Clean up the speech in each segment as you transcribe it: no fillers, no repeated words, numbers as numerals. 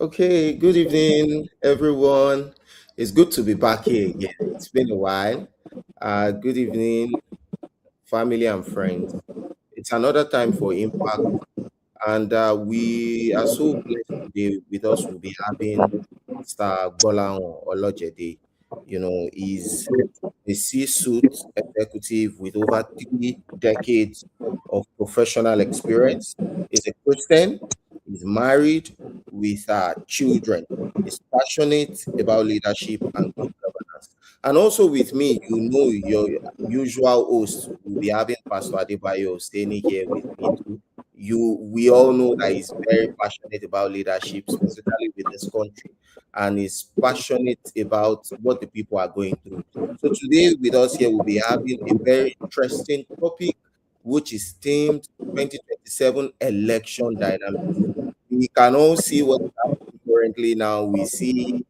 Okay, good evening, everyone. It's good to be back here again. It's been a while. Good evening, family and friends. It's another time for Impact, and we are so blessed today. With us, we'll be having Mr. Gbolahan Olojede. He's a C-suite executive with over 3 decades of professional experience. He's a Christian. He's married with children. He's passionate about leadership and good governance. And also with me, your usual host will be having Pastor Adebayo staying here with me too. We all know that he's very passionate about leadership, specifically with this country, and is passionate about what the people are going through. So today with us here, we'll be having a very interesting topic, which is themed 2027 election dynamics. We can all see what is happening currently now. We see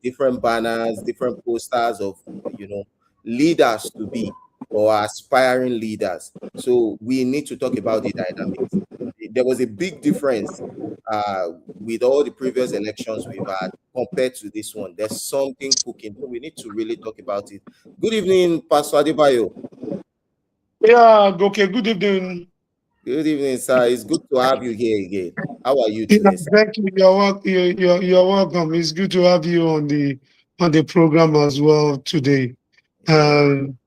different banners, different posters of leaders to be or aspiring leaders. So we need to talk about the dynamics. There was a big difference with all the previous elections we've had compared to this one. There's something cooking. So we need to really talk about it. Good evening, Pastor Adebayo. Yeah, okay. Good evening. Good evening, sir. It's good to have you here again. How are you Yeah, today, sir? thank you. You're welcome. It's good to have you on the program as well today. Yeah. Um,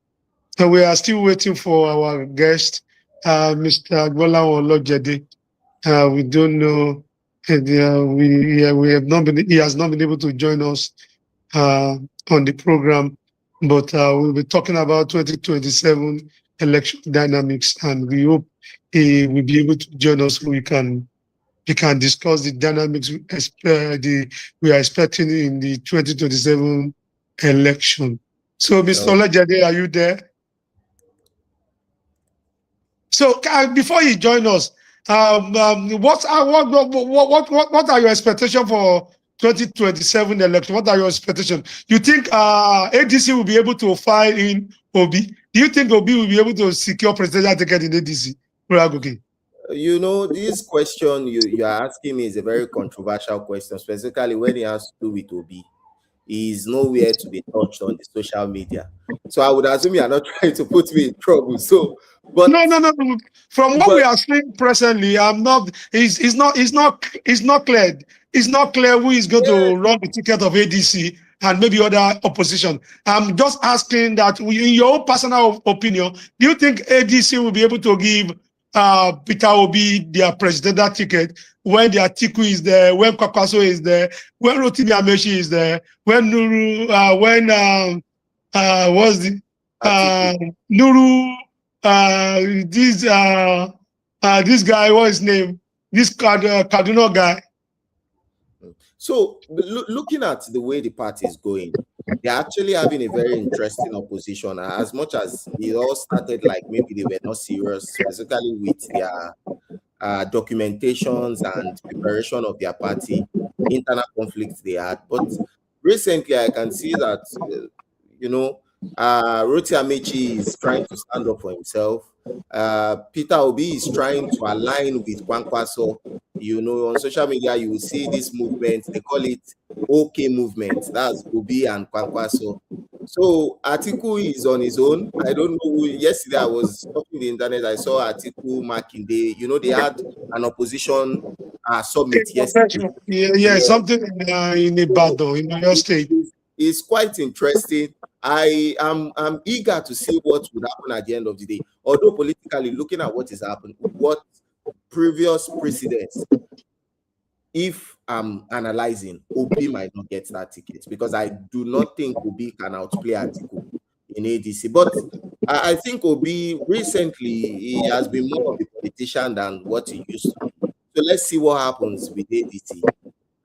so we are still waiting for our guest, Mr. Gbolahan Olojede. We don't know. And, we have not been. He has not been able to join us uh, on the program, but we'll be talking about 2027 election dynamics, and we hope he will be able to join us so we can discuss the dynamics we are expecting in the 2027 election. So, Mr. Oh, Olajade, are you there? So, before you join us, what are your expectations for 2027 election? What are your expectations? You think ADC will be able to file in Obi? Do you think Obi will be able to secure presidential ticket in ADC? Okay. this question you are asking me is a very controversial question, specifically when it has to do with Obi. He is nowhere to be touched on the social media. So I would assume you are not trying to put me in trouble. So, but No, no, no, no. From what we but are seeing presently, I'm not. It's not clear. It's not clear who is going yeah, to run the ticket of ADC and maybe other opposition. I'm just asking that, in your own personal opinion, do you think ADC will be able to give Peter Obi their presidential ticket when the Atiku is there, when Kwakwaso is there, when Rotimi Amechi is there, when Nuru, what's the Atiku. uh, Nuru, uh, this this guy, what's his name? This Kaduna guy. So looking at the way the party is going, they're actually having a very interesting opposition. As much as it all started like maybe they were not serious, specifically with their documentations and preparation of their party, internal conflicts they had. But recently, I can see that, you know, Roti Amechi is trying to stand up for himself. Peter Obi is trying to align with Kwankwaso. On social media, you will see this movement. They call it OK movement. That's Obi and Kwankwaso. So Atiku is on his own. I don't know. Yesterday I was talking the internet. I saw Atiku Makinde. They had an opposition summit yesterday. Yeah, yeah, Yeah. something in So Ibadan, in your state. it's quite interesting. I'm eager to see what would happen at the end of the day. Although politically, looking at what is happening, what previous precedents, if I'm analyzing, Obi might not get that ticket because I do not think Obi can outplay Atiku in ADC. But I think Obi recently he has been more of a politician than what he used to be. So let's see what happens with ADC.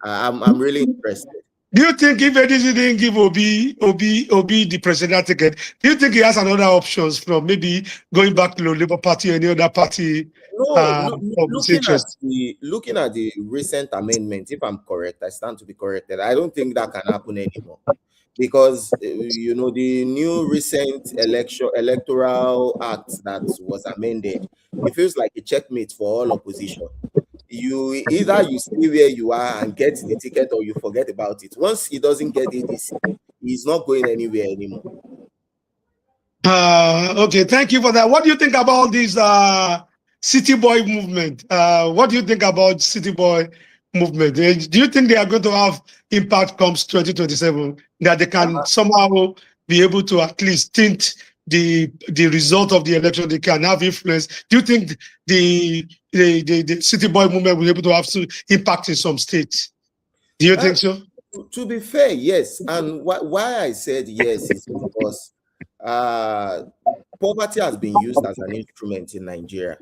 I'm really interested. Do you think if ADC didn't give Obi the presidential ticket, do you think he has another options from maybe going back to the Labour Party or any other party No, of his interest? looking at the recent amendment, if I'm correct, I stand to be corrected. I don't think that can happen anymore because the new recent electoral act that was amended, it feels like a checkmate for all opposition. either you stay where you are and get the ticket, or you forget about it. Once he doesn't get ADC, he's not going anywhere anymore. Okay, thank you for that. What do you think about this city boy movement? What do you think about city boy movement? Do you think they are going to have impact comes 2027, that they can somehow be able to at least tint the result of the election? They can have influence. Do you think the city boy movement will be able to have some impact in some states? Do you Uh, think so? to be fair, yes. And why I said yes is because uh, poverty has been used as an instrument in Nigeria.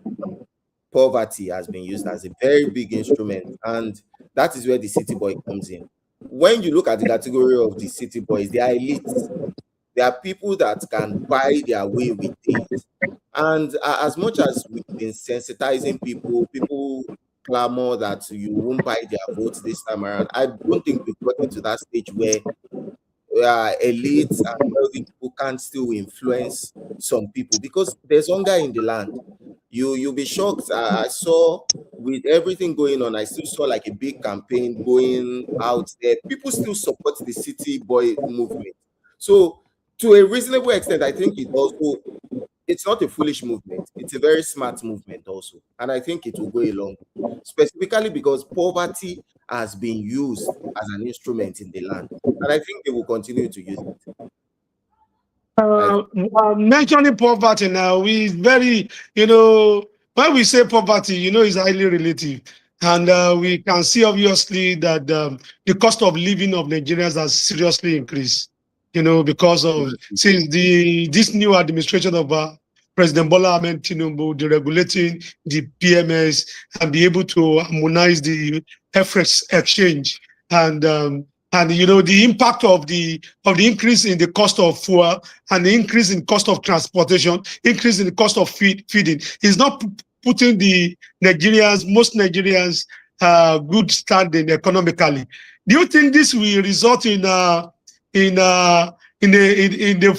Poverty has been used as a very big instrument, and that is where the city boy comes in. When you look at the category of the city boys, they are elites. They are people that can buy their way with things. And as much as we've been sensitizing people, people clamor that you won't buy their votes this time around. I don't think we've gotten to that stage where elites and wealthy people can still influence some people, because there's hunger in the land. You'll be shocked. I saw, with everything going on, I still saw like a big campaign going out there. People still support the city boy movement. So to a reasonable extent, I think it's not a foolish movement. It's a very smart movement also. And I think it will go along, specifically because poverty has been used as an instrument in the land. And I think they will continue to use it. Mentioning poverty now, we very, when we say poverty, it's highly relative. And we can see obviously that the cost of living of Nigerians has seriously increased, because of since this new administration of President Bola Ahmed Tinubu, deregulating the PMS and be able to harmonize the FX exchange, and the impact of the increase in the cost of fuel and the increase in cost of transportation, increase in the cost of feeding is not putting most Nigerians good standing economically. Do you think this will result in the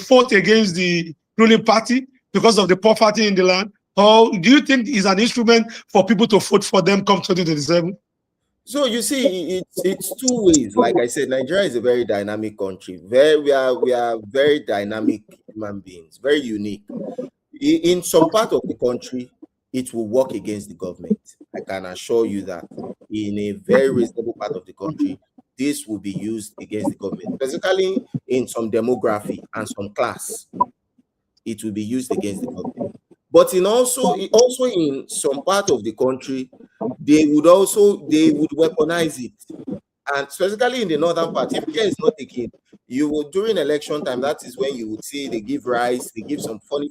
vote against the ruling party because of the poverty in the land? Or do you think it's an instrument for people to vote for them come 2027? So you see, it's two ways. Like I said, Nigeria is a very dynamic country. We are very dynamic human beings, very unique. In some part of the country, it will work against the government. I can assure you that. In a very reasonable part of the country, this will be used against the government. Specifically in some demography and some class, it will be used against the government. But also in some part of the country, they would weaponize it. And specifically in the northern part, if care is not taken, you will, during election time, that is when you would see they give rice, they give some funny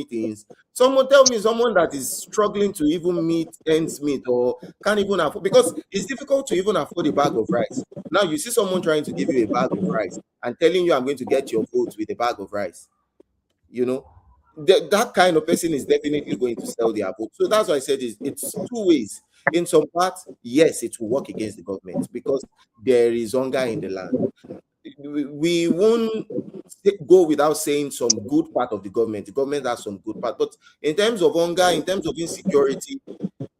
things. Someone tell me, someone that is struggling to even meet ends meet, or can't even afford, because it's difficult to even afford a bag of rice. Now you see someone trying to give you a bag of rice and telling you, I'm going to get your vote with a bag of rice. That kind of person is definitely going to sell their vote. So that's why I said it's two ways. In some parts, yes, it will work against the government because there is hunger in the land. We won't go without saying some good part of the government. The government has some good part, but in terms of hunger, in terms of insecurity,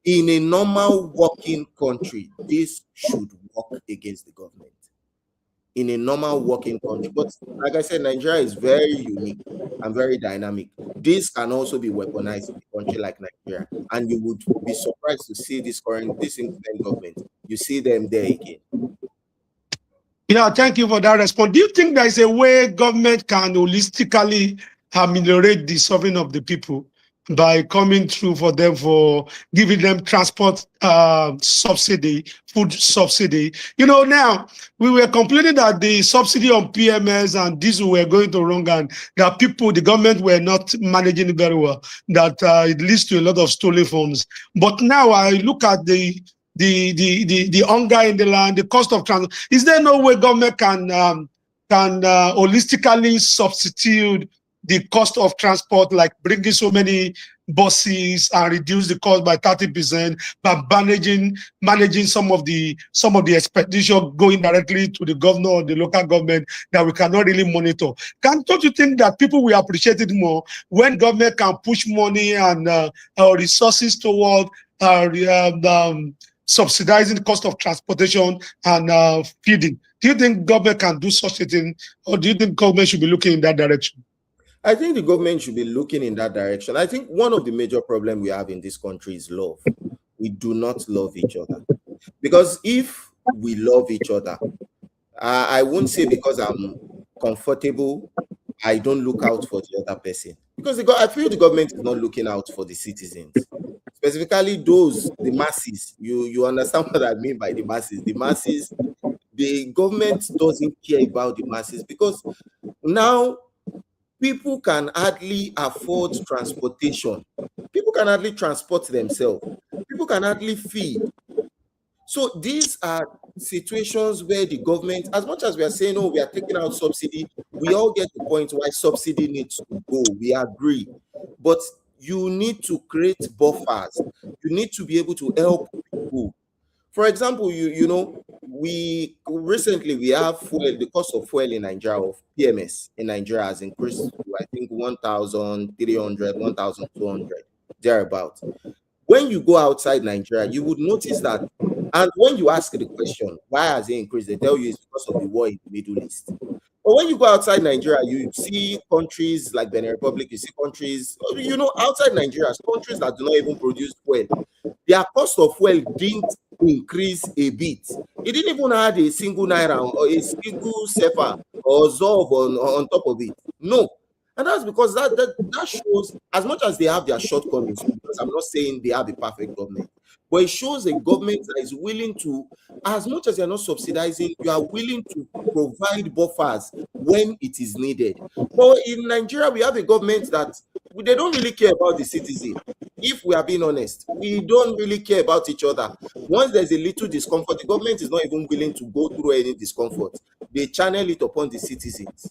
in a normal working country, this should work against the government. In a normal working country. But like I said, Nigeria is very unique and very dynamic. This can also be weaponized in a country like Nigeria. And you would be surprised to see this incumbent government. You see them there again. Yeah, thank you for that response. Do you think there is a way government can holistically ameliorate the suffering of the people by coming through for them, for giving them transport subsidy, food subsidy? Now we were complaining that the subsidy on PMS and diesel were going to wrong, and that the government were not managing it very well, that it leads to a lot of stolen funds. But now I look at the hunger in the land, the cost of transport. Is there no way government can holistically substitute the cost of transport, like bringing so many buses and reduce the cost by 30% by managing some of the expenditure going directly to the governor or the local government that we cannot really monitor? Don't you think that people will appreciate it more when government can push money and resources toward subsidizing the cost of transportation and feeding. Do you think government can do such a thing, or do you think government should be looking in that direction? I think the government should be looking in that direction. I think one of the major problems we have in this country is love. We do not love each other. Because if we love each other, I won't say because I'm comfortable, I don't look out for the other person. Because I feel the government is not looking out for the citizens, specifically those, the masses. You understand what I mean by the masses? The masses, the government doesn't care about the masses because now people can hardly afford transportation. People can hardly transport themselves. People can hardly feed. So these are situations where the government, as much as we are saying, oh, we are taking out subsidy, we all get the point why subsidy needs to go. We agree. But you need to create buffers. You need to be able to help people. For example, we recently we have fuel, the cost of fuel in Nigeria, of PMS in Nigeria has increased to I think 1,300, 1,200, thereabout. When you go outside Nigeria, you would notice that, and when you ask the question, why has it increased? They tell you it's because of the war in the Middle East. But when you go outside Nigeria, you see countries like Benin Republic, you see countries, outside Nigeria, countries that do not even produce fuel. Their cost of fuel didn't increase a bit. It didn't even add a single naira or a single sefa or zov on top of it. No. And that's because that shows, as much as they have their shortcomings, because I'm not saying they have a perfect government, but it shows a government that is willing to, as much as you're not subsidizing, you are willing to provide buffers when it is needed. But in Nigeria, we have a government that they don't really care about the citizen. If we are being honest, we don't really care about each other. Once there's a little discomfort, the government is not even willing to go through any discomfort. They channel it upon the citizens.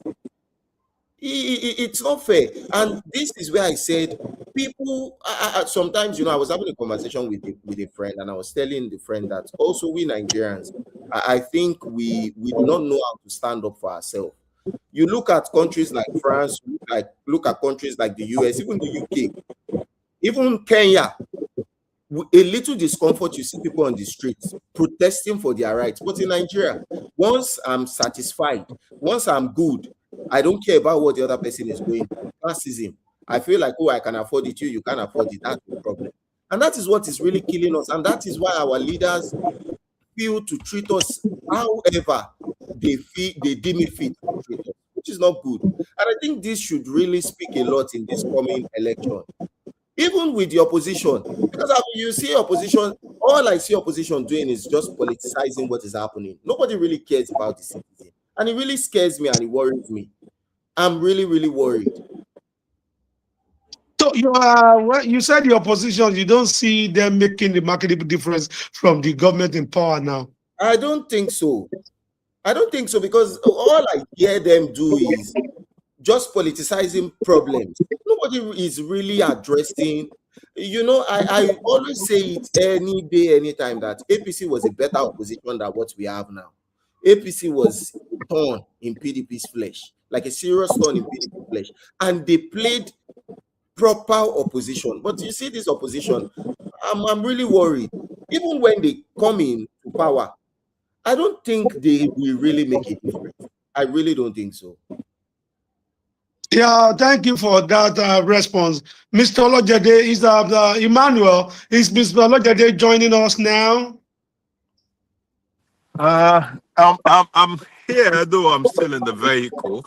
It's not fair. And this is where I said people sometimes, I was having a conversation with a friend, and I was telling the friend that also we Nigerians, I think we do not know how to stand up for ourselves. You look at countries like France, look at countries like the US, even the UK, even Kenya. A little discomfort, you see people on the streets protesting for their rights. But in Nigeria, once I'm satisfied, once I'm good, I don't care about what the other person is going through. Classism. I feel like, oh, I can afford it, you can't afford it. That's the problem. And that is what is really killing us. And that is why our leaders feel to treat us however they feel, they deem it fit to treat us, which is not good. And I think this should really speak a lot in this coming election. Even with the opposition, because you see opposition, all I see opposition doing is just politicizing what is happening. Nobody really cares about the citizen. And it really scares me and it worries me. I'm really, really worried. So you said the opposition, you don't see them making the marketable difference from the government in power now. I don't think so. I don't think so, because all I hear them do is just politicizing problems. Nobody is really addressing. I always say it any day, anytime, that APC was a better opposition than what we have now. APC was torn in PDP's flesh, like a serious thorn in PDP's flesh, and they played proper opposition. But you see, this opposition, I'm really worried. Even when they come in to power, I don't think they will really make a difference. I really don't think so. Yeah, thank you for that response. Mr. Olojede, is Emmanuel, is Mr. Olojede joining us now? I'm here, though I'm still in the vehicle.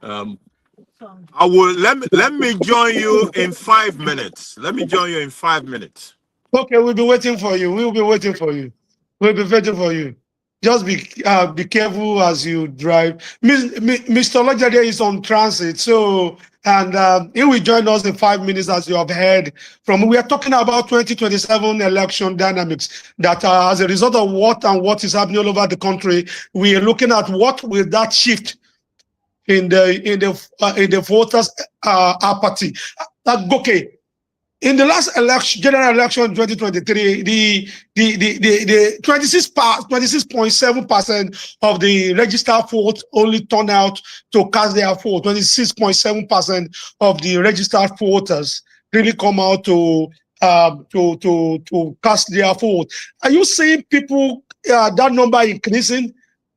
I will let me join you in 5 minutes. Let me join you in 5 minutes. Okay, we'll be waiting for you. We'll be waiting for you. We'll be waiting for you. Just be careful as you drive. Mr. Olojede is on transit, so he will join us in 5 minutes, as you have heard from. We are talking about 2027 election dynamics that as a result of what is happening all over the country. We are looking at what will that shift in the voters' apathy. Okay. In the last election, general election in 2023, the 26.7% of the registered vote only turned out to cast their vote. 26.7% of the registered voters really come out to to cast their vote. Are you seeing people that number increasing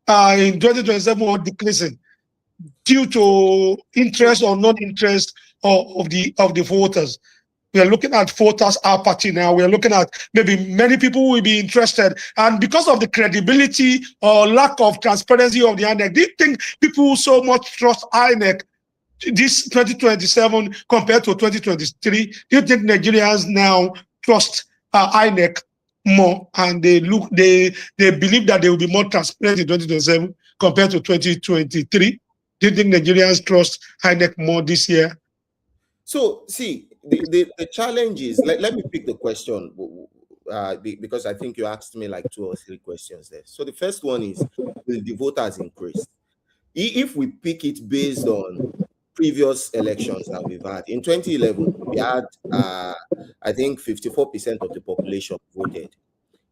in 2027 or decreasing due to interest or non-interest of the voters? We are looking at voters apathy now. We are looking at maybe many people will be interested, and because of the credibility or lack of transparency of the INEC, do you think people so much trust INEC this 2027 compared to 2023? Do you think Nigerians now trust INEC more, and they believe that they will be more transparent in 2027 compared to 2023? Do you think Nigerians trust INEC more this year? So, see, the challenge is, let me pick the question, because I think you asked me like 2 or 3 questions there. So the first one is, will the voters increase? If we pick it based on previous elections that we've had, in 2011, we had, I think, 54% of the population voted.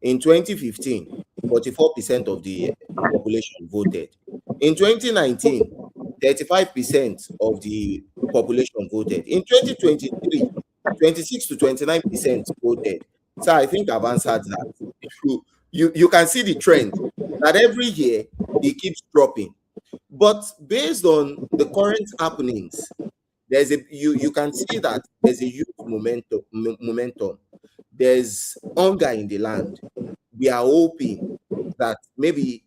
In 2015, 44% of the population voted. In 2019, 35% of the population voted. In 2023, 26 to 29% voted. So I think I've answered that. You can see the trend that every year it keeps dropping. But based on the current happenings, there's you can see that there's a huge momentum. There's hunger in the land. We are hoping that maybe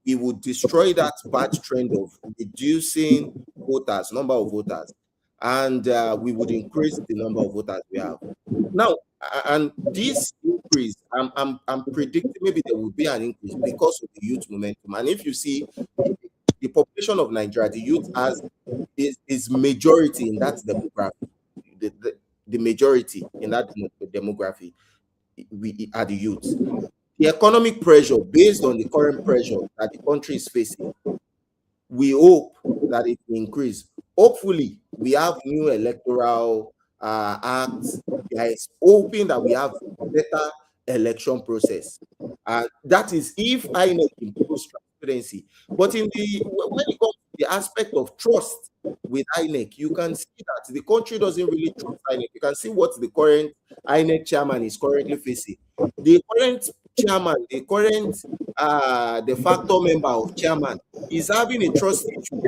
we would destroy that bad trend of reducing number of voters, and we would increase the number of voters we have now. And this increase, I'm predicting maybe there will be an increase because of the youth momentum. And if you see the population of Nigeria, the youth is majority in that demography. The majority in that demography we are the youth. The economic pressure, based on the current pressure that the country is facing, we hope that it will increase. Hopefully, we have new electoral acts. There is hoping that we have better election process. That is if INEC improves transparency. But when it comes to the aspect of trust with INEC, you can see that the country doesn't really trust INEC. You can see what the current INEC chairman is currently facing. The current chairman, the current de facto member of chairman is having a trust issue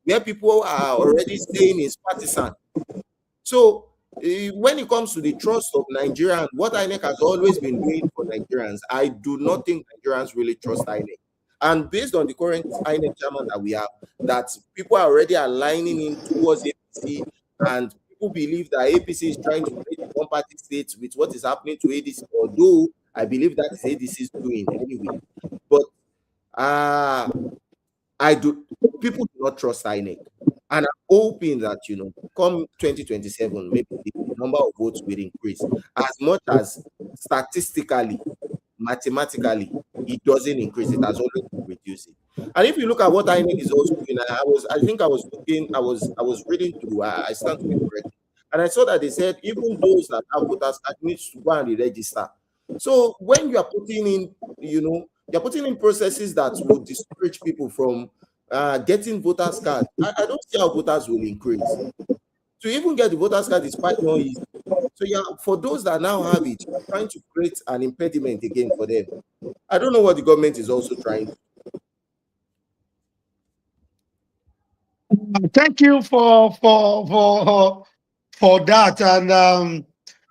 where people are already saying it's partisan. So when it comes to the trust of Nigerians, what INEC has always been doing for Nigerians, I do not think Nigerians really trust INEC. And based on the current INEC chairman that we have, that people are already aligning in towards APC, and people believe that APC is trying to create a one-party state with what is happening to ADC, although I believe that is ADC's doing anyway. But people do not trust INEC. And I'm hoping that, come 2027, maybe the number of votes will increase. As much as statistically, mathematically, it doesn't increase. It has always been reducing. And if you look at what INEC is also doing, I was reading through, I stand to be correct, and I saw that they said even those that have voters card needs to go and register. So when you are putting in, you're putting in processes that will discourage people from getting voters card. I don't see how voters will increase. To even get the voters card is quite not easy. So for those that now have it, you're trying to create an impediment again for them. I don't know what the government is also trying to. Thank you for that.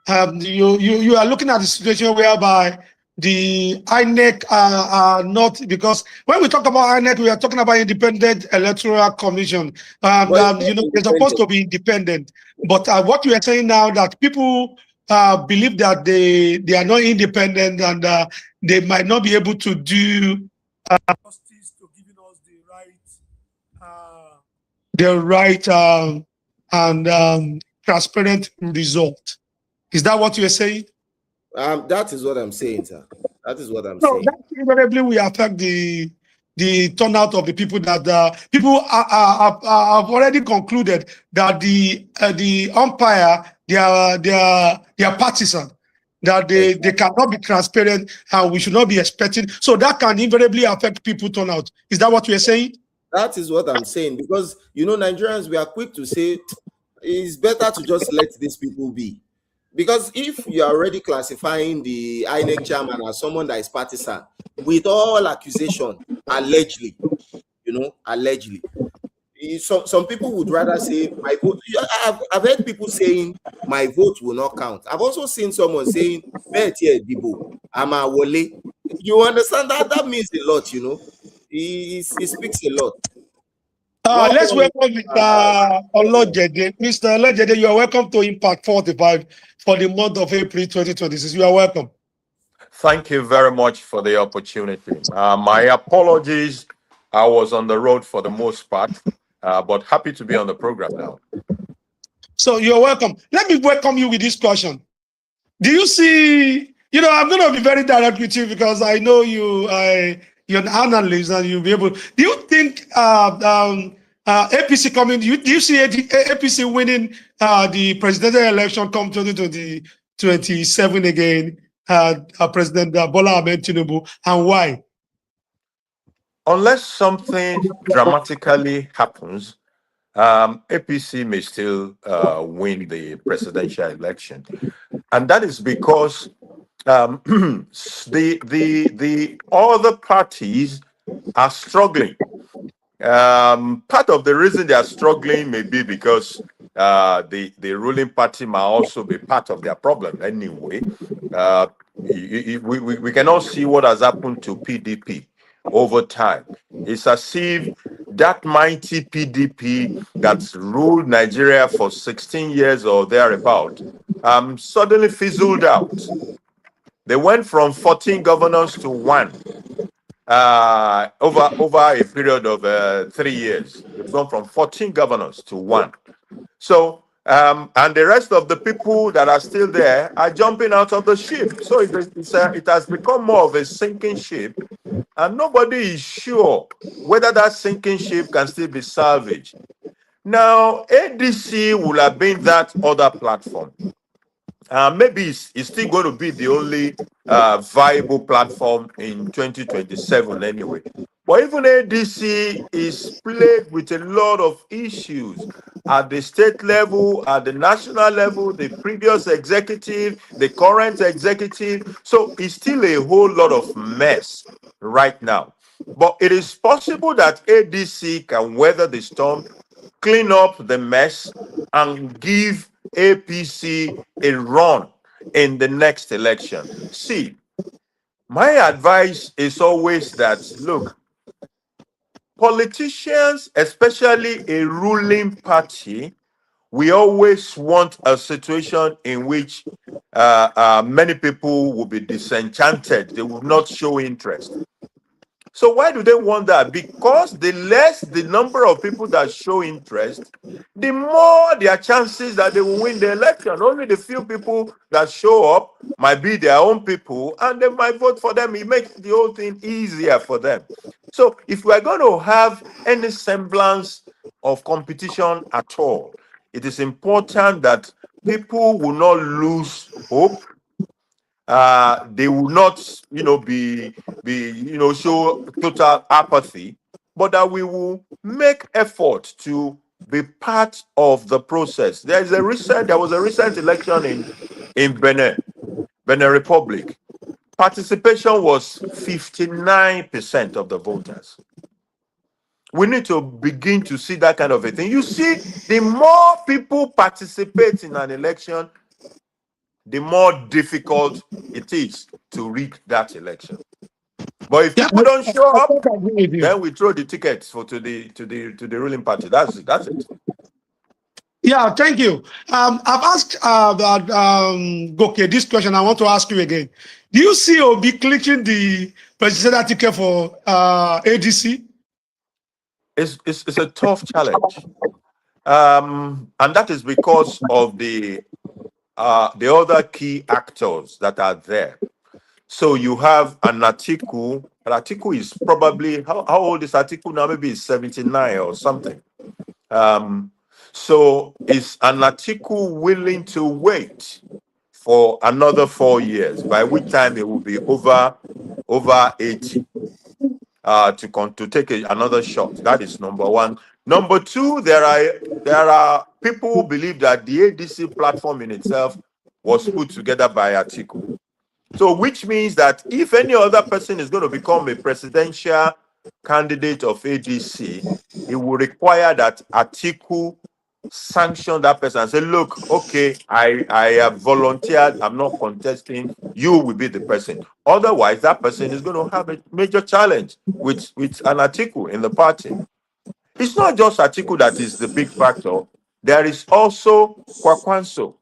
And you are looking at the situation whereby the INEC are not, because when we talk about INEC, we are talking about Independent Electoral Commission. They're supposed to be independent. But what you are saying now, that people believe that they are not independent, and they might not be able to do justice to giving us the right and transparent result. Is that what you are saying? That is what I'm saying, sir. That is what I'm saying. That invariably will affect the turnout of the people. That people have already concluded that the umpire, they are partisan, that they cannot be transparent, and we should not be expecting. So that can invariably affect people turnout. Is that what you are saying? That is what I'm saying, because Nigerians, we are quick to say it's better to just let these people be. Because if you are already classifying the INEC chairman as someone that is partisan, with all accusation, allegedly, allegedly, some people would rather say my vote. I've heard people saying my vote will not count. I've also seen someone saying bet here Dibo, I'm a Wole. You understand that? That means a lot, It speaks a lot. One Let's point, welcome Mr. Olojede. Mr. Olojede, you are welcome to Impact 45 for the month of April 2026. You are welcome. Thank you very much for the opportunity. My apologies. I was on the road for the most part, but happy to be on the program now. So you're welcome. Let me welcome you with this question. Do you see, I'm going to be very direct with you because I know you're an analyst and you'll be able. Do you think APC coming, do you see APC winning the presidential election come 2027 again, President Bola Ahmed Tinubu, and why? Unless something dramatically happens, APC may still win the presidential election, and that is because the other parties are struggling. Part of the reason they are struggling may be because the ruling party might also be part of their problem anyway. We can all see what has happened to PDP over time. It's as if that mighty PDP that's ruled Nigeria for 16 years or thereabout suddenly fizzled out. They went from 14 governors to one over a period of 3 years. They've gone from 14 governors to one. So, and the rest of the people that are still there are jumping out of the ship. So it has become more of a sinking ship, and nobody is sure whether that sinking ship can still be salvaged. Now, ADC will have been that other platform. Maybe it's still going to be the only viable platform in 2027 anyway. But even ADC is plagued with a lot of issues at the state level, at the national level, the previous executive, the current executive. So it's still a whole lot of mess right now. But it is possible that ADC can weather the storm, clean up the mess, and give APC a run in the next election. See, my advice is always that, look, politicians, especially a ruling party, we always want a situation in which many people will be disenchanted. They will not show interest. So why do they want that? Because the less the number of people that show interest, the more their chances that they will win the election. Only the few people that show up might be their own people, and they might vote for them. It makes the whole thing easier for them. So if we are going to have any semblance of competition at all, it is important that people will not lose hope. They will not, show total apathy, but that we will make effort to be part of the process. There was a recent election in Benin Republic. Participation was 59% of the voters. We need to begin to see that kind of a thing. You see, the more people participate in an election, the more difficult it is to rig that election. But if people don't show up, then we throw the tickets to the ruling party. That's it. Yeah, thank you. I've asked Goke this question. I want to ask you again. Do you see Obi clicking the presidential ticket for ADC? It's a tough challenge, and that is because of the other key actors that are there. So you have an Atiku. An Atiku is probably how old is Atiku now? Maybe he's 79 or something. So is an Atiku willing to wait for another 4 years, by which time it will be over 80, to take another shot? That is number one. Number two, there are people who believe that the ADC platform in itself was put together by Atiku. So, which means that if any other person is going to become a presidential candidate of ADC, it will require that Atiku sanction that person and say, look, okay, I have volunteered, I'm not contesting, you will be the person. Otherwise, that person is going to have a major challenge with an Atiku in the party. It's not just Atiku that is the big factor. There is also Kwakwanso.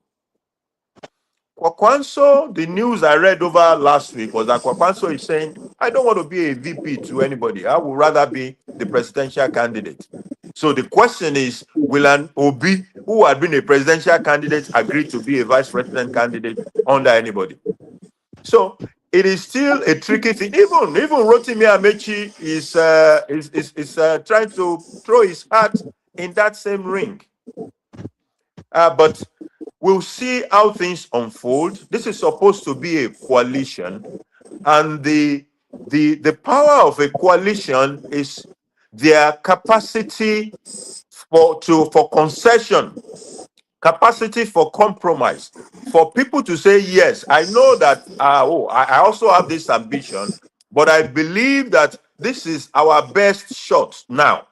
Kwakwanso, the news I read over last week was that Kwakwanso is saying, I don't want to be a VP to anybody. I would rather be the presidential candidate. So the question is, will an Obi, who had been a presidential candidate, agree to be a vice president candidate under anybody? So it is still a tricky thing. Even Rotimi Amechi is trying to throw his hat in that same ring. But we'll see how things unfold. This is supposed to be a coalition, and the power of a coalition is their capacity for concession, capacity for compromise, for people to say, yes, I know that I also have this ambition, but I believe that this is our best shot now.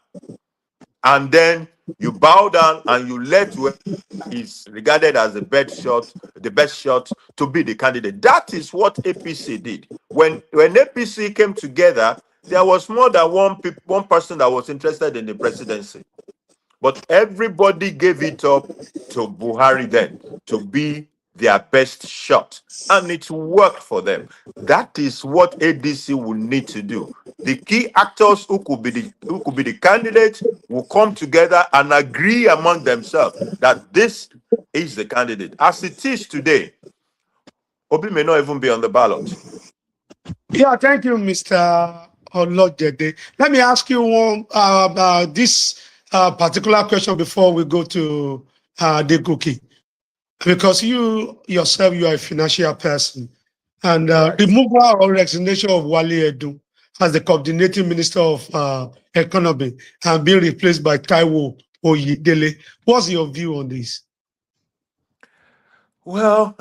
And then you bow down and you let whoever is regarded as the best shot to be the candidate. That is what APC did. When APC came together, there was more than one person that was interested in the presidency. But everybody gave it up to Buhari then to be their best shot. And it worked for them. That is what ADC will need to do. The key actors who could be the candidates will come together and agree among themselves that this is the candidate. As it is today, Obi may not even be on the ballot. Yeah, thank you, Mr. Olojede. Let me ask you one this particular question before we go to the cookie, because you yourself, you are a financial person, and removal or resignation of Wale Edun as the coordinating minister of economy and being replaced by Taiwo Oyedele. What's your view on this? Well,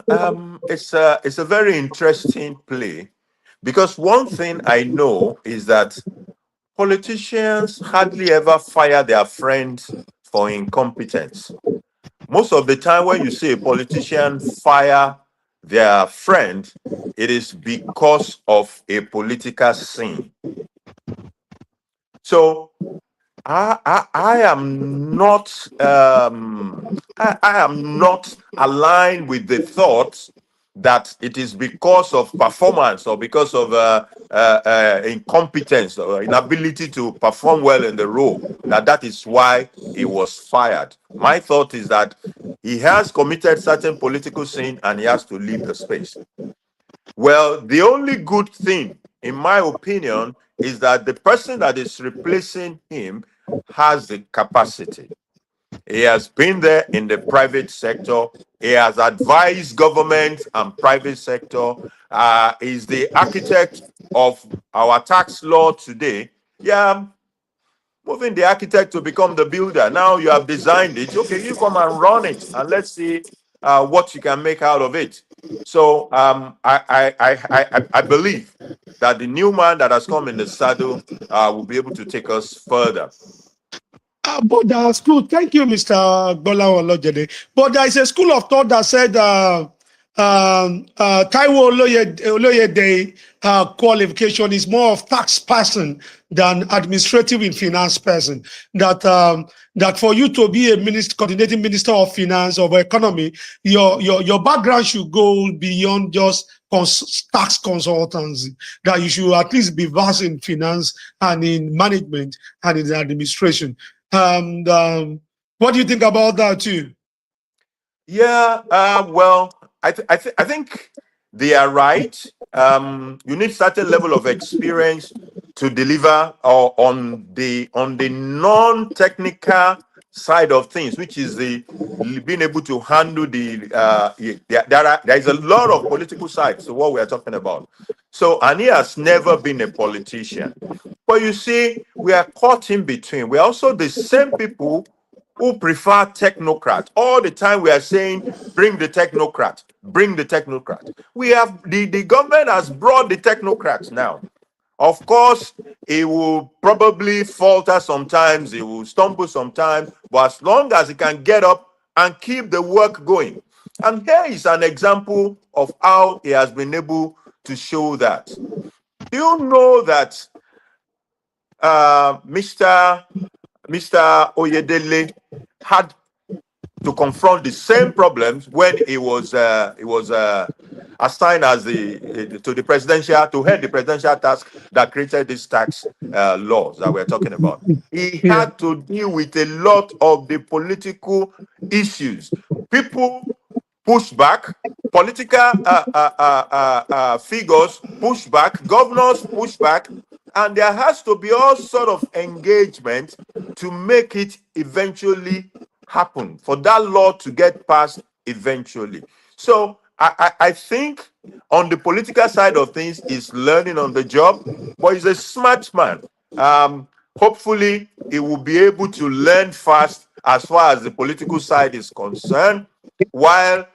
it's a very interesting play, because one thing I know is that politicians hardly ever fire their friends for incompetence. Most of the time when you see a politician fire their friend, it is because of a political scene. So I am not I am not aligned with the thought that it is because of performance or because of incompetence or inability to perform well in the role that is why he was fired. My thought is that he has committed certain political sin and he has to leave the space. Well, the only good thing, in my opinion, is that the person that is replacing him has the capacity. He has been there in the private sector. He has advised government and private sector. He's the architect of our tax law today. Yeah, moving the architect to become the builder. Now you have designed it. Okay, you come and run it, and let's see what you can make out of it. So I believe that the new man that has come in the saddle will be able to take us further. But the school, thank you, Mr. Gbolahan Olojede. But there is a school of thought that said Taiwo Olojede qualification is more of tax person than administrative and finance person. That for you to be a coordinating minister of finance or economy, your background should go beyond just tax consultancy. That you should at least be versed in finance and in management and in administration. What do you think about that too? Yeah, well, I think they are right. You need certain level of experience to deliver on the non-technical side of things, which is the being able to handle there is a lot of political sides to what we are talking about. So, and he has never been a politician. But you see, we are caught in between. We're also the same people who prefer technocrat. All the time we are saying, bring the technocrat, bring the technocrat. We have the government has brought the technocrats now. Of course, he will probably falter sometimes, he will stumble sometimes, but as long as he can get up and keep the work going. And here is an example of how he has been able to show that. Do you know that Mr. Oyedele had to confront the same problems when he was assigned as to head the presidential task that created these tax laws that we're talking about. He Yeah. had to deal with a lot of the political issues. People push back, political figures push back, governors push back, and there has to be all sort of engagement to make it eventually happen, for that law to get passed eventually. So I think on the political side of things, he's learning on the job, but he's a smart man. Hopefully, he will be able to learn fast as far as the political side is concerned, while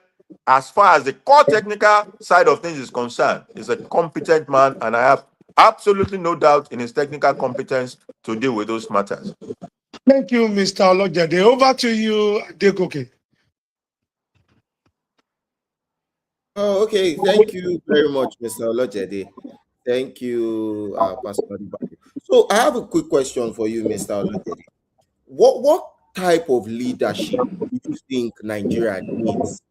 as far as the core technical side of things is concerned, he's a competent man, and I have absolutely no doubt in his technical competence to deal with those matters. Thank you, Mr. Olojede. Over to you, Adegoke. Oh, okay. Thank you very much, Mr. Olojede. Thank you, Pastor Adibadu. So I have a quick question for you, Mr. Olojede. What type of leadership do you think Nigeria needs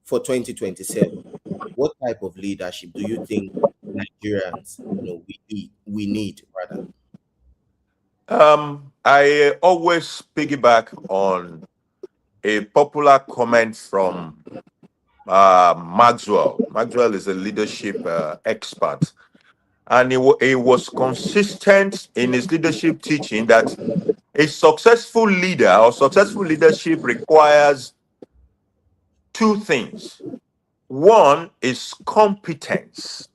for 2027? What type of leadership do you think Nigerians, we need rather? I always piggyback on a popular comment from Maxwell. Maxwell is a leadership expert, and he was consistent in his leadership teaching that a successful leader or successful leadership requires two things. One is competence,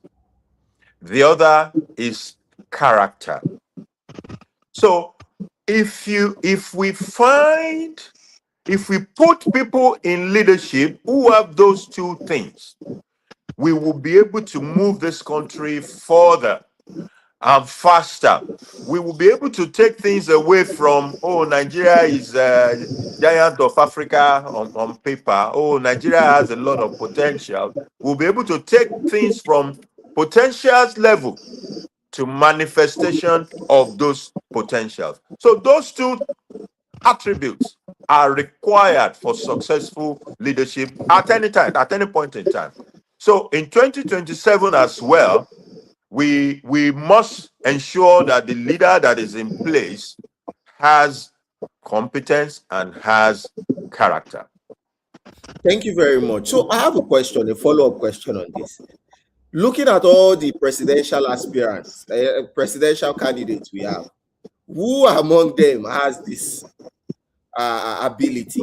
the other is character. So if we put people in leadership who have those two things, we will be able to move this country further and faster. We will be able to take things away from, oh, Nigeria is a giant of Africa on paper. Oh, Nigeria has a lot of potential. We'll be able to take things from potentials level to manifestation of those potentials. So those two attributes are required for successful leadership at any time, at any point in time. So in 2027 as well, we must ensure that the leader that is in place has competence and has character. Thank you very much. So I have a question, a follow-up question on this. Looking at all the presidential aspirants, presidential candidates we have, who among them has this ability?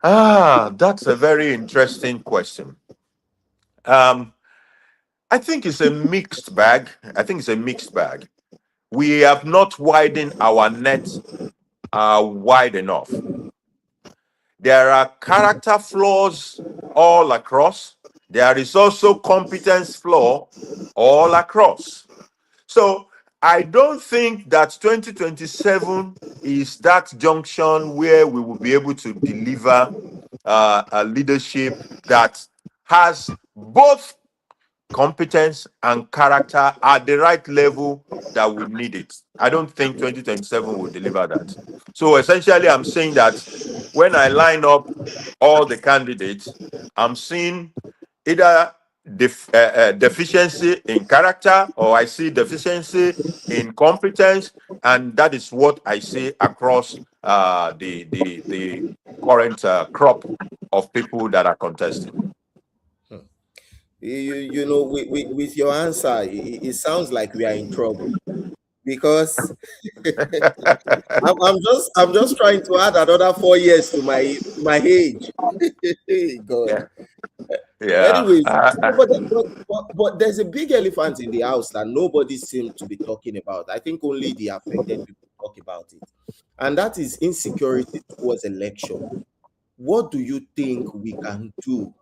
That's a very interesting question. I think it's a mixed bag. We have not widened our net wide enough. There are character flaws all across. There is also competence flaw all across. So I don't think that 2027 is that junction where we will be able to deliver a leadership that has both competence and character at the right level that we need it. I don't think 2027 will deliver that. So essentially, I'm saying that when I line up all the candidates, I'm seeing either deficiency in character, or I see deficiency in competence, and that is what I see across the current crop of people that are contesting. With your answer, it sounds like we are in trouble because I'm just trying to add another 4 years to my age. God. Yeah. Yeah. Anyways, but there's a big elephant in the house that nobody seems to be talking about. I think only the affected people talk talk about it, and that is insecurity towards election. What do you think we can do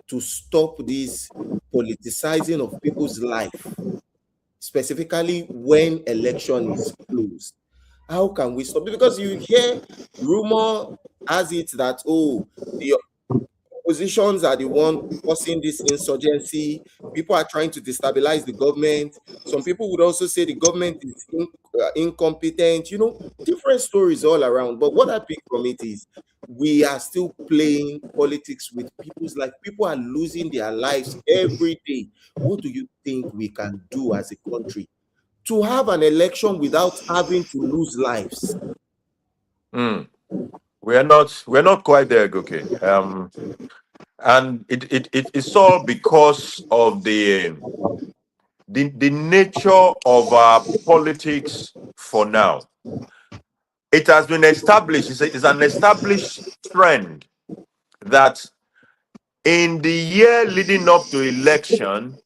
to stop this politicizing of people's life, specifically when election is close? How can we stop it? Because you hear rumor has it that, oh, the oppositions are the one causing this insurgency. People are trying to destabilize the government. Some people would also say the government is incompetent. Different stories all around. But what I pick from it is we are still playing politics with people's life. People are losing their lives every day. What do you think we can do as a country to have an election without having to lose lives? Mm. We're not quite there, okay. And it's all because of the nature of our politics for now. It has been established, it's an established trend that in the year leading up to election,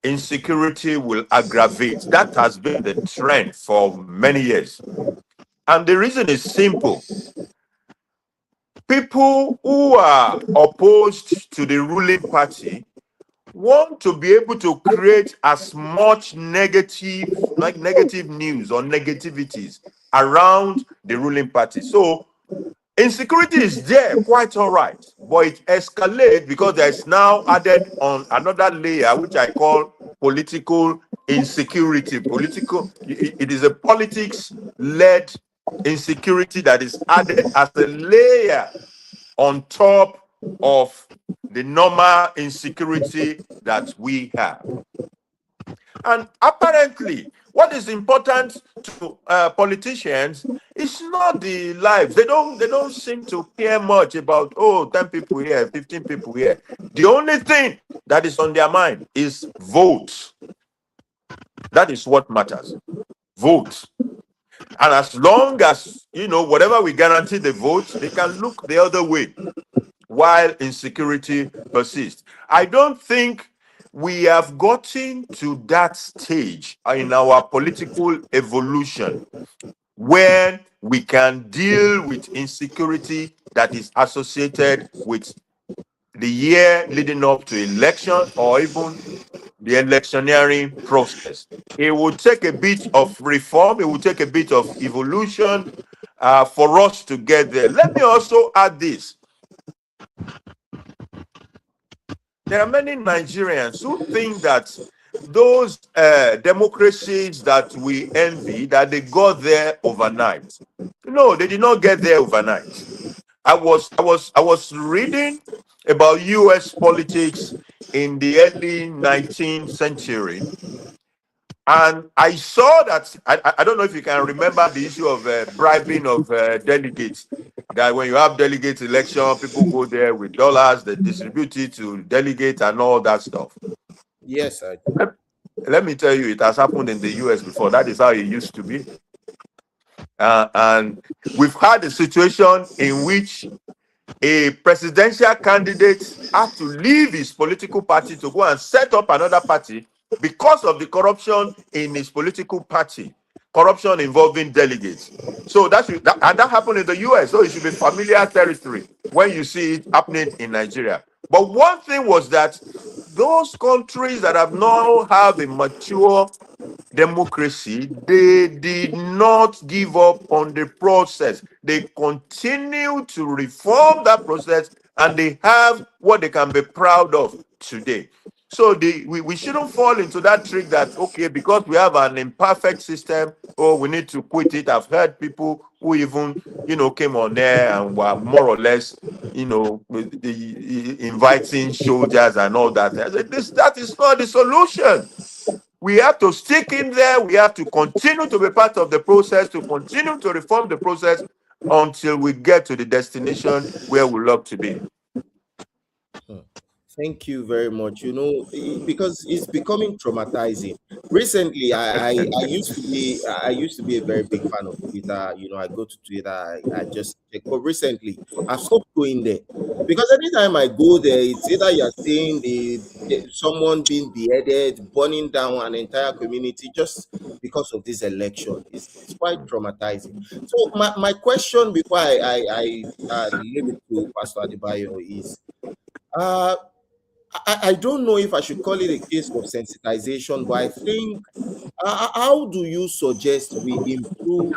insecurity will aggravate. That has been the trend for many years. And the reason is simple. People who are opposed to the ruling party want to be able to create as much negative news or negativities around the ruling party. So insecurity is there, quite all right, but it escalates because there's now added on another layer, which I call political insecurity. It is a politics-led insecurity that is added as a layer on top of the normal insecurity that we have. And apparently, what is important to politicians is not the lives. They don't seem to care much about 10 people here, 15 people here. The only thing that is on their mind is votes. That is what matters. Votes. And as long as whatever we guarantee the votes, they can look the other way while insecurity persists. I don't think we have gotten to that stage in our political evolution where we can deal with insecurity that is associated with the year leading up to election or even the electioneering process. It will take a bit of reform, it will take a bit of evolution for us to get there. Let me also add this. There are many Nigerians who think that those democracies that we envy, that they got there overnight. No, they did not get there overnight. I was reading about US politics in the early 19th century, and I saw that I don't know if you can remember the issue of bribing of delegates. That when you have delegate election, people go there with dollars, they distribute it to delegates and all that stuff. Yes, I do. Let me tell you, it has happened in the US before. That is how it used to be. And we've had a situation in which a presidential candidate had to leave his political party to go and set up another party because of the corruption in his political party, corruption involving delegates. So that happened in the US. So it should be familiar territory when you see it happening in Nigeria. But one thing was that those countries that have now have a mature democracy, they did not give up on the process. They continue to reform that process, and they have what they can be proud of today. So we shouldn't fall into that trick that, okay, because we have an imperfect system, we need to quit it. I've heard people who even, came on there and were more or less, inviting soldiers and all that. I said, that is not the solution. We have to stick in there. We have to continue to be part of the process, to continue to reform the process until we get to the destination where we love to be. Thank you very much. You know, because it's becoming traumatizing. Recently, I used to be a very big fan of Twitter. You know, I go to Twitter, I just check. But recently, I've stopped going there because anytime I go there, it's either you're seeing someone being beheaded, burning down an entire community just because of this election. It's quite traumatizing. So my question before I leave it to Pastor Adebayo is. Uh, I don't know if I should call it a case of sensitization, but I think how do you suggest we improve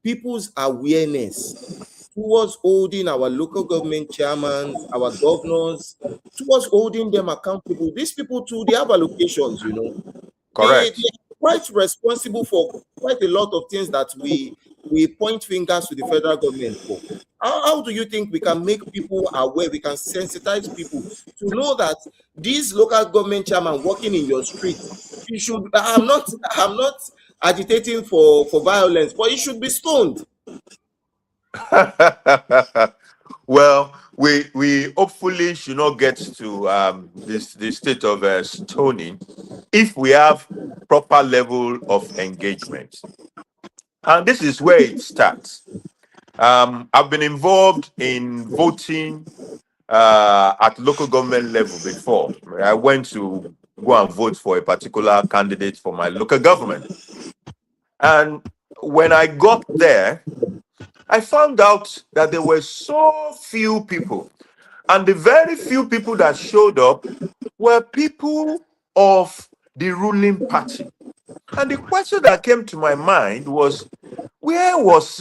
people's awareness towards holding our local government chairmen, our governors, towards holding them accountable? These people too, they have allocations, you know. They Correct. are quite responsible for quite a lot of things that we point fingers to the federal government for. How do you think we can make people aware, we can sensitize people to know that these local government chairman working in your street, you should, I'm not agitating for violence, but you should be stoned. Well, we hopefully should not get to this state of stoning if we have proper level of engagement, and this is where it starts. I've been involved in voting at local government level before. I went to go and vote for a particular candidate for my local government, and when I got there, I found out that there were so few people. And the very few people that showed up were people of the ruling party. And the question that came to my mind was, where was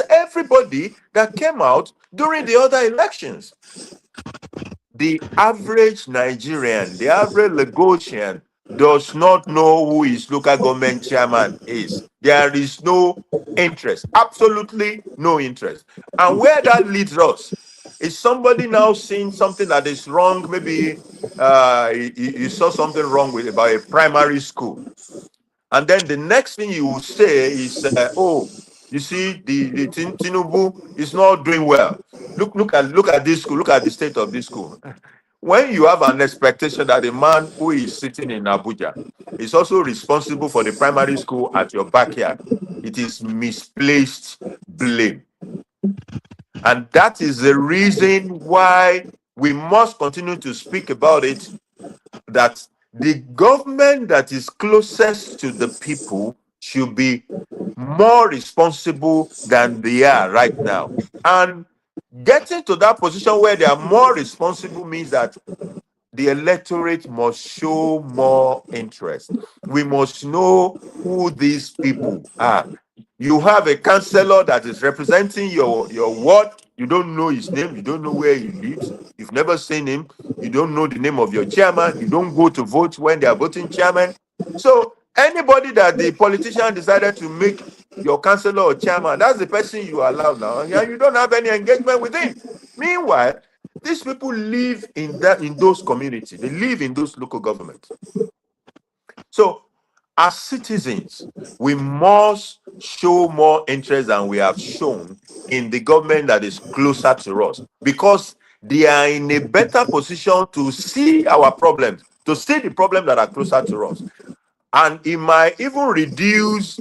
everybody that came out during the other elections? The average Nigerian, the average Lagosian does not know who his local government chairman is. There is no interest, absolutely no interest. And where that leads us is somebody now seeing something that is wrong. Maybe you saw something wrong with about a primary school, and then the next thing you will say is, "Oh, you see, the Tinubu is not doing well. Look at this school. Look at the state of this school." When you have an expectation that the man who is sitting in Abuja is also responsible for the primary school at your backyard, it is misplaced blame. And that is the reason why we must continue to speak about it, that the government that is closest to the people should be more responsible than they are right now. And getting to that position where they are more responsible means that the electorate must show more interest. We must know who these people are. You have a councillor that is representing your ward. You don't know his name. You don't know where he lives. You've never seen him. You don't know the name of your chairman. You don't go to vote when they are voting chairman. So anybody that the politician decided to make your councillor or chairman, that's the person you allow now, and you don't have any engagement with him. Meanwhile, these people live in those communities. They live in those local governments. So, as citizens, we must show more interest than we have shown in the government that is closer to us, because they are in a better position to see our problems, to see the problems that are closer to us. And it might even reduce,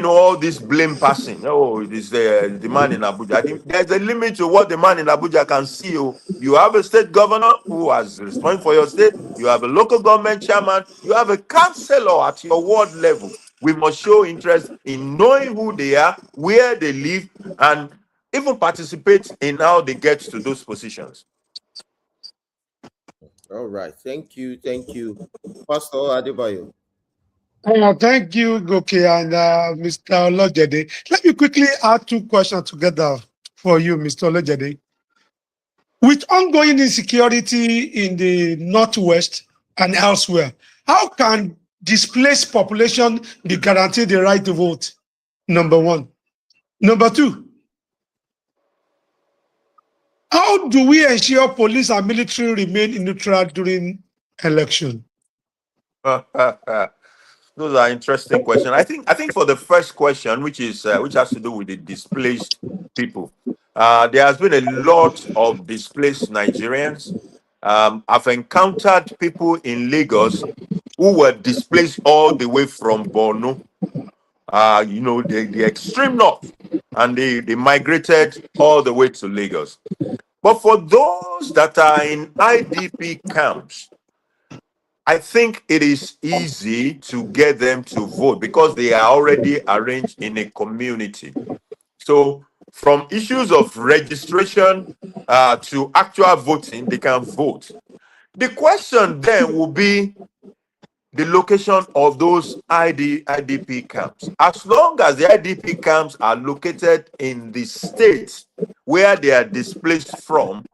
all this blame passing. Oh, it is the man in Abuja. I think there's a limit to what the man in Abuja can see. Oh, you have a state governor who has responsibility for your state. You have a local government chairman. You have a councillor at your ward level. We must show interest in knowing who they are, where they live, and even participate in how they get to those positions. All right. Thank you. Thank you. Pastor Adebayo. Thank you, Goke and Mr. Olojede. Let me quickly add two questions together for you, Mr. Olojede. With ongoing insecurity in the Northwest and elsewhere, how can displaced population be guaranteed the right to vote? Number one. Number two, how do we ensure police and military remain neutral during election? Those are interesting questions. I think for the first question, which has to do with the displaced people, there has been a lot of displaced Nigerians, I've encountered people in Lagos who were displaced all the way from Borno, the extreme north, and they migrated all the way to Lagos. But for those that are in IDP camps, I think it is easy to get them to vote because they are already arranged in a community. So from issues of registration to actual voting, they can vote. The question then will be the location of those IDP camps. As long as the IDP camps are located in the states where they are displaced from,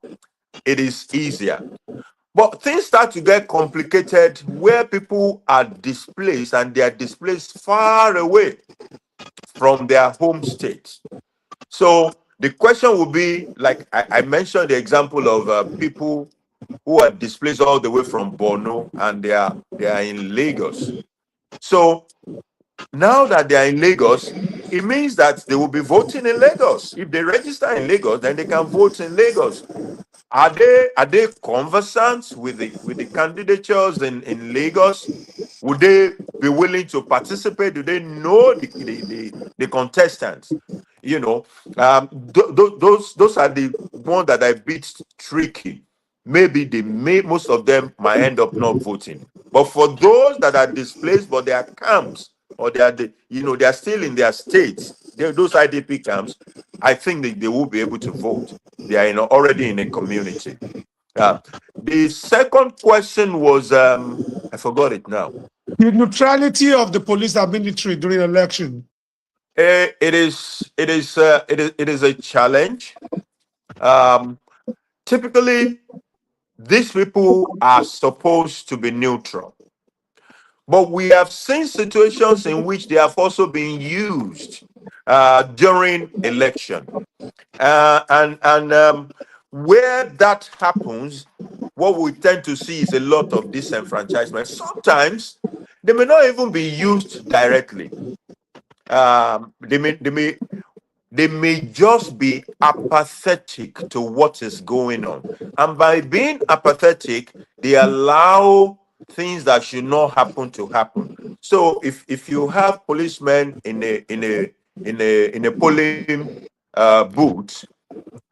it is easier. But things start to get complicated where people are displaced and they are displaced far away from their home states. So the question will be, like I mentioned the example of people who are displaced all the way from Borno and they are in Lagos. So now that they are in Lagos, it means that they will be voting in Lagos. If they register in Lagos, then they can vote in Lagos. Are they conversant with the candidatures in Lagos? Would they be willing to participate? Do they know the contestants? Those are the ones that are a bit tricky. Maybe most of them might end up not voting. But for those that are displaced, but they are camps, or they are still in their states, those IDP camps, I think they will be able to vote. They are already in a community. The second question was I forgot it now. The neutrality of the police and military during election. It is a challenge. Typically, these people are supposed to be neutral, but we have seen situations in which they have also been used during election, and where that happens, what we tend to see is a lot of disenfranchisement. Sometimes they may not even be used directly. They may just be apathetic to what is going on, and by being apathetic, they allow things that should not happen to happen. So if you have policemen in a polling booth,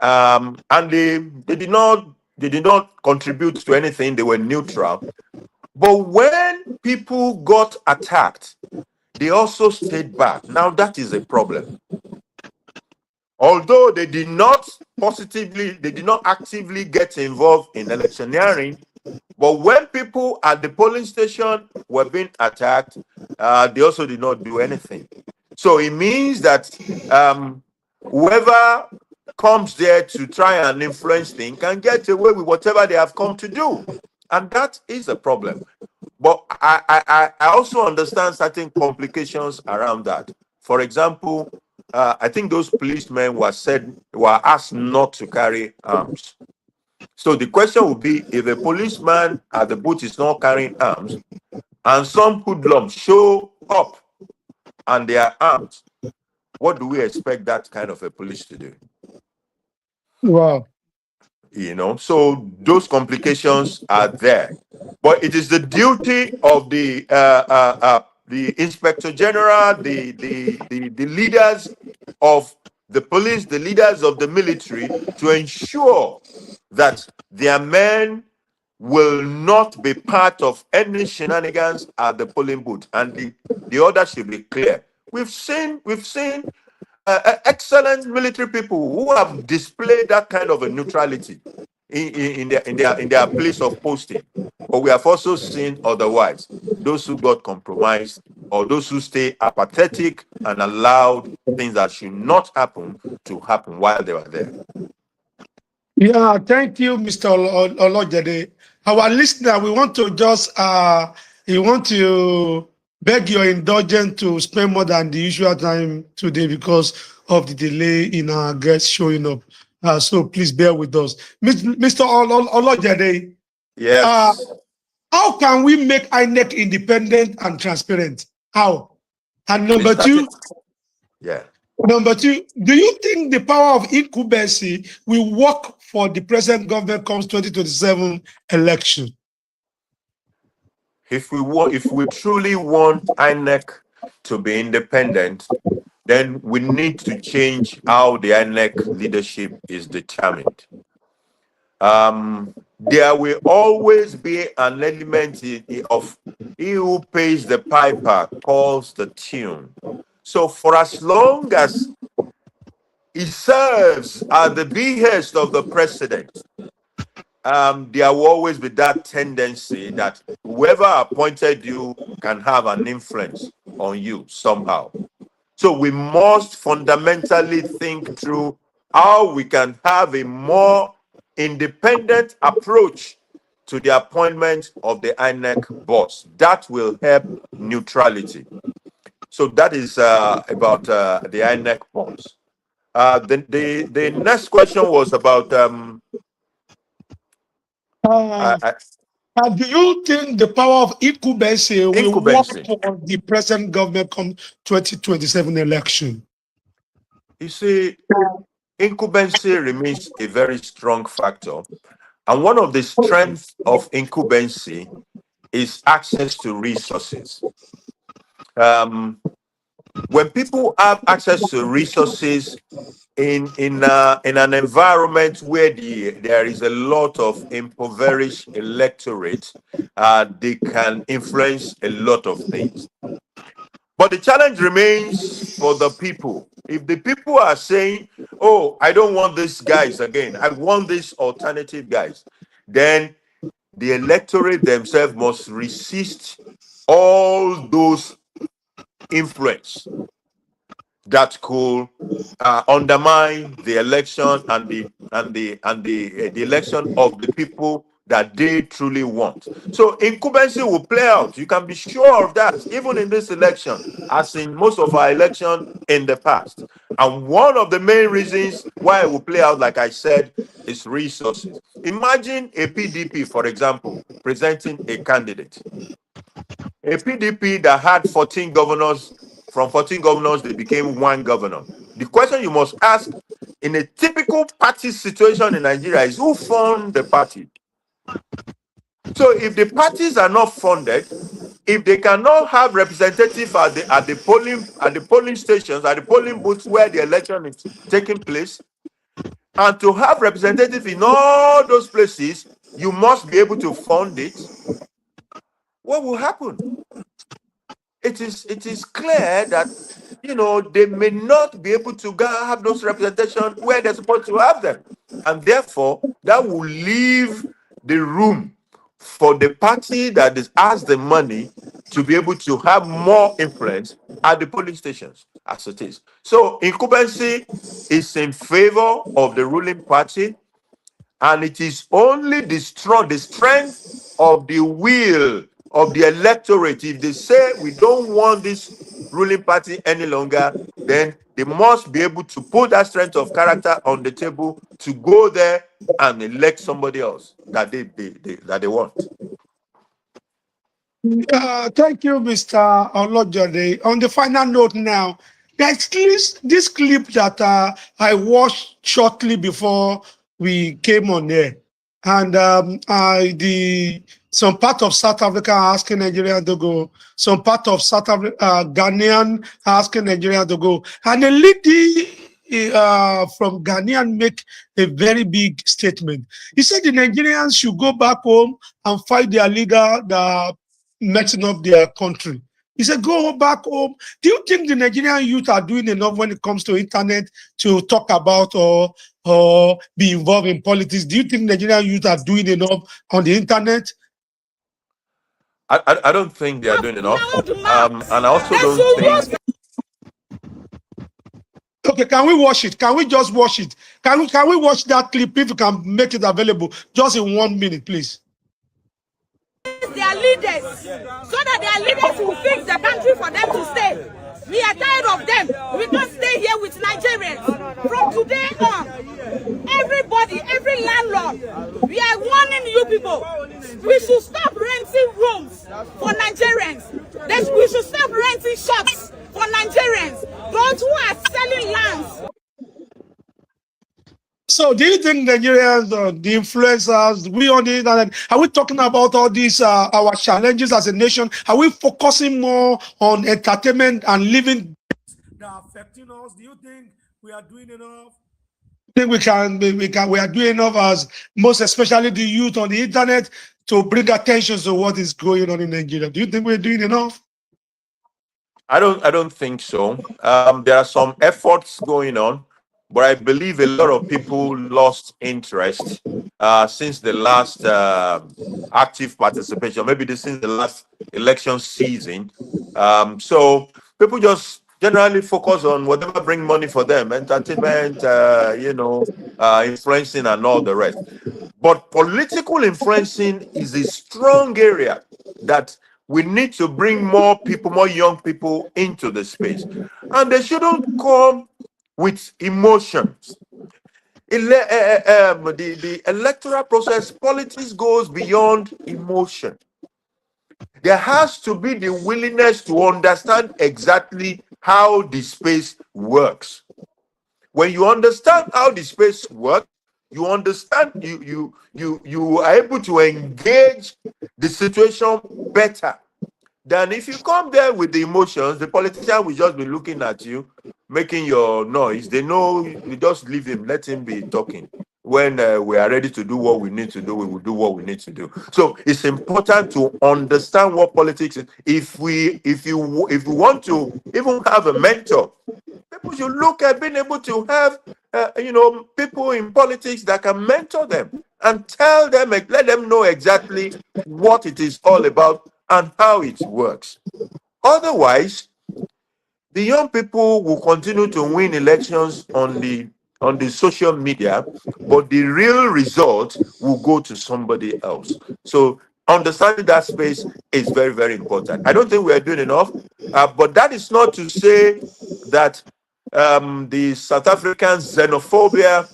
and they did not contribute to anything, they were neutral. But when people got attacked, they also stayed back. Now that is a problem. Although they did not actively get involved in electioneering, but when people at the polling station were being attacked, they also did not do anything. So it means that whoever comes there to try and influence things can get away with whatever they have come to do, and that is a problem. But I also understand certain complications around that. For example, I think those policemen were asked not to carry arms. So the question would be, if a policeman at the booth is not carrying arms, and some hoodlums show up and they are armed, what do we expect that kind of a police to do? Wow. So those complications are there. But it is the duty of the Inspector General, the leaders of the police, the leaders of the military, to ensure that their men will not be part of any shenanigans at the polling booth, and the order should be clear. We've seen excellent military people who have displayed that kind of a neutrality in their place of posting, but we have also seen otherwise, those who got compromised or those who stay apathetic and allowed things that should not happen to happen while they were there. Yeah, thank you, Mr. Olojede. Our listener, we want to beg your indulgence to spend more than the usual time today because of the delay in our guests showing up. So please bear with us. Mr. Olojede, Yes. How can we make INEC independent and transparent? How? And number two, do you think the power of incumbency will work for the present government comes 2027 election? If we truly want INEC to be independent, then we need to change how the INEC leadership is determined. There will always be an element of he who pays the piper calls the tune. So for as long as he serves at the behest of the president, there will always be that tendency that whoever appointed you can have an influence on you somehow. So we must fundamentally think through how we can have a more independent approach to the appointment of the INEC boss. That will help neutrality. So that is about the INEC boss. The next question was about Do you think the power of incumbency will work incumbency. for the present government come 2027 election? You see, incumbency remains a very strong factor. And one of the strengths of incumbency is access to resources. When people have access to resources in an environment where there is a lot of impoverished electorate, they can influence a lot of things. But the challenge remains for the people. If the people are saying, "Oh, I don't want these guys again, I want these alternative guys," then the electorate themselves must resist all those influence that could undermine the election and the election of the people that they truly want. So incumbency will play out. You can be sure of that, even in this election, as in most of our election in the past. And one of the main reasons why it will play out, like I said, is resources. Imagine a PDP, for example, presenting a candidate. A PDP that had 14 governors, from 14 governors, they became one governor. The question you must ask in a typical party situation in Nigeria is who formed the party? So if the parties are not funded, if they cannot have representatives at the polling stations, at the polling booths where the election is taking place, and to have representatives in all those places, you must be able to fund it. What will happen? It is clear that they may not be able to have those representation where they're supposed to have them, and therefore that will leave the room for the party that has the money to be able to have more influence at the polling stations as it is. So incumbency is in favor of the ruling party, and it is only the strength of the will of the electorate. If they say we don't want this ruling party any longer, then they must be able to put that strength of character on the table to go there and elect somebody else that they want. Thank you, Mr. Olojede. On the final note now, there's this clip that I watched shortly before we came on air. And some part of South Africa are asking Nigeria to go. Some part of South Africa, Ghanaian are asking Nigeria to go. And a lady from Ghanaian make a very big statement. He said the Nigerians should go back home and fight their leader that messing up their country. He said, go back home. Do you think the Nigerian youth are doing enough when it comes to internet to talk about or be involved in politics? Do you think Nigerian youth are doing enough on the internet? I don't think they are doing enough. And I also don't think... Okay, can we watch it? Can we just watch it? Can we watch that clip if you can make it available just in 1 minute, please? Their leaders, so that their leaders will fix the country for them to stay. We are tired of them. We can't stay here with Nigerians. From today on, everybody, every landlord, we are warning you people. We should stop renting rooms for Nigerians. We should stop renting shops for Nigerians. Those who are selling lands. So, do you think Nigerians, the influencers, we on the internet, are we talking about all these our challenges as a nation? Are we focusing more on entertainment and living that are affecting us? Do you think we are doing enough? Think we are doing enough as most especially the youth on the internet to bring attention to what is going on in Nigeria? Do you think we're doing enough? I don't think so. There are some efforts going on, but I believe a lot of people lost interest since the last active participation, maybe since the last election season. So people just generally focus on whatever bring money for them, entertainment, influencing and all the rest. But political influencing is a strong area that we need to bring more people, more young people into the space. And they shouldn't come with emotions. The electoral process, politics goes beyond emotion. There has to be the willingness to understand exactly how the space works. When you understand how the space works, you understand you are able to engage the situation better than if you come there with the emotions. The politician will just be looking at you, making your noise. They know you just leave him, let him be talking. When we are ready to do what we need to do, we will do what we need to do. So it's important to understand what politics is. If you want to even have a mentor, people should look at being able to have people in politics that can mentor them and tell them, let them know exactly what it is all about and how it works. Otherwise, the young people will continue to win elections on the social media, but the real result will go to somebody else. So understanding that space is very, very important. I don't think we are doing enough, but that is not to say that the South African xenophobia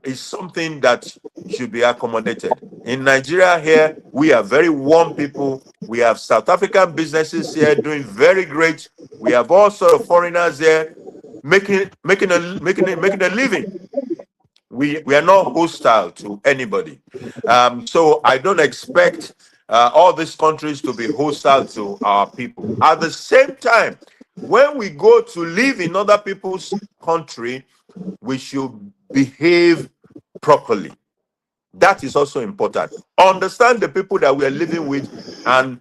is something that should be accommodated. In Nigeria here, we are very warm people. We have South African businesses here doing very great. We have all sort of foreigners there making a living. We are not hostile to anybody. So I don't expect all these countries to be hostile to our people. At the same time, when we go to live in other people's country, we should behave properly. That is also important. Understand the people that we are living with and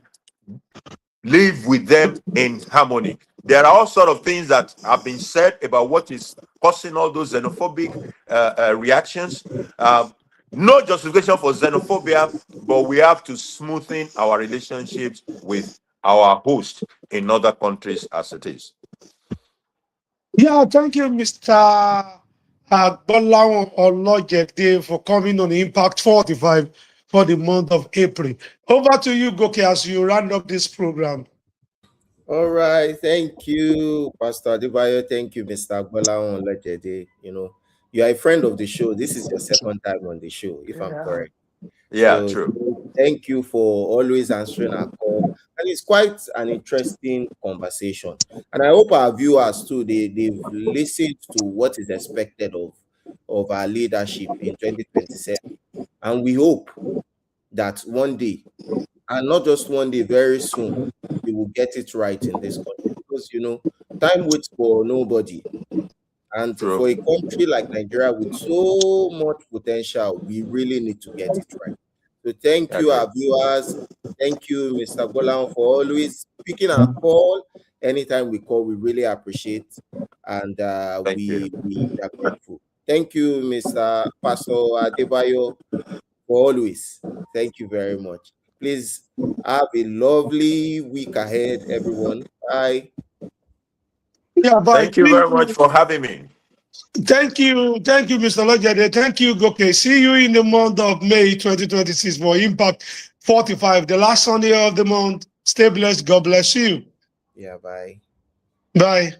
live with them in harmony. There are all sort of things that have been said about what is causing all those xenophobic reactions. No justification for xenophobia, but we have to smoothen our relationships with our host in other countries as it is. Yeah, thank you, Mr. Gbolahan Olojede, for coming on Impact 45 for the month of April. Over to you, Goke, as you round up this program. All right, thank you, Pastor Adebayo. Thank you, Mr. Gbolahan Olojede. You are a friend of the show. This is your second time on the show, if I'm correct. Yeah, So true. thank you for always answering our call. And it's quite an interesting conversation. And I hope our viewers too, they've listened to what is expected of our leadership in 2027. And we hope that one day, and not just one day, very soon, we will get it right in this country. Because time waits for nobody. And True. for a country like Nigeria with so much potential, we really need to get it right. So thank you, Okay. our viewers. Thank you, Mr. Gbolahan, for always picking our call. Anytime we call, we really appreciate, and Thank you. we are grateful. Thank you, Mr. Pastor Adebayo, for always. Thank you very much. Please have a lovely week ahead, everyone. Bye. Yeah, bye. Thank you very much for having me. Thank you, Mr. Olojede. Thank you, Goke. See you in the month of May 2026 for Impact 45, the last Sunday of the month. Stay blessed. God bless you. Yeah, bye. Bye.